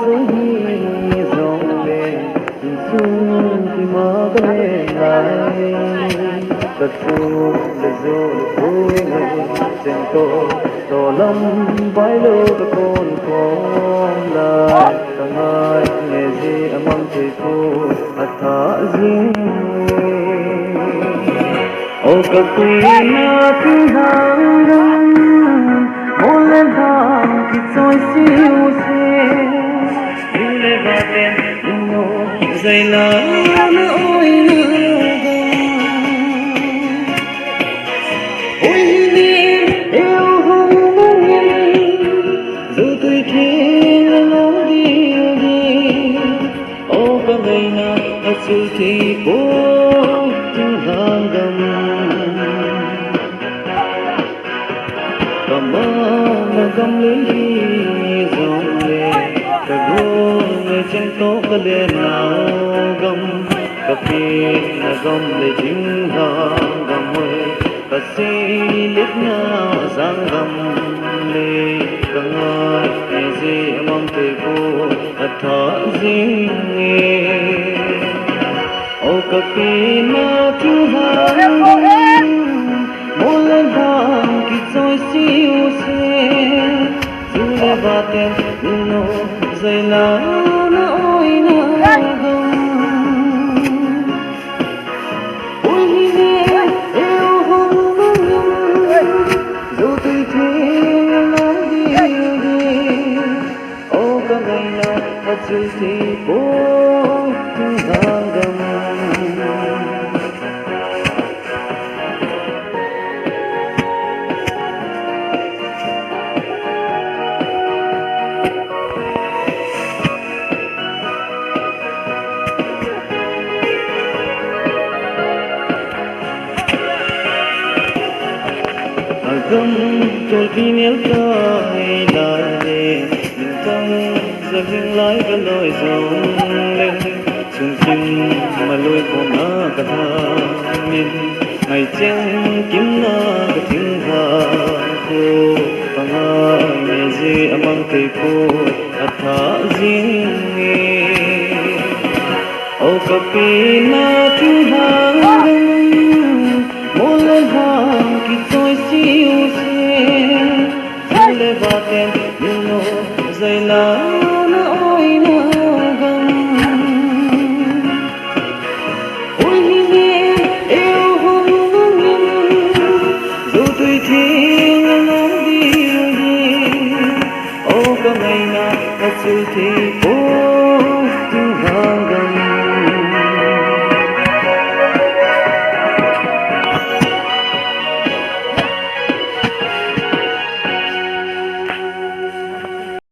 soi dòng lên xuống khi mơ bên lại cất chu để dù vui người trên tô lâm vai lô cái con con lại tầng hai nghe gì âm âm thì cô thả riêng ô các quý na thứ hàng năm mỗi lần hàng thì trôi siêu xe như lê ba tên nô dày lá nữa ôi ôi đi yêu không muốn nhìn dù tôi thiên lối đi đi ô các ngày nào sự thì bố tiếng hàng gầm mà gầm lên đi dòng lên cả gỗ người trên tố có lên nào gầm cà phê là gầm để chính hàng gầm hơi cà xí lít nhau giang gầm lê cả ngài ngày gì mong thầy cô thở riêng nghe ô cà phê mà thứ hàng mỗi lần hàng kỳ trôi siêu xe dù lê ba tên nô dày lá nó ôi nó gồng ôi nghe yêu không có nhung dù tôi thiên lối đi đi ô cả ngày nào mà chưa thì bố thương hàng gầm gấm tôi khi nếu có hay là để mình không giờ dừng lại cái lối dòng lên chung chung mà lối của nó cả mình ngày trăng kiếm nó cái tiếng thang cô và ngày gì mang cây cô thả riêng nghe ô cà phê na thứ hàng mỗi lần hàng kỳ trôi siêu xe dù lê ba tên nô dày lá nó ôi nó gầm ôi nghe yêu không có nhìn dù tôi thiên lối đi đi ô cả ngày nào mà chưa thì cô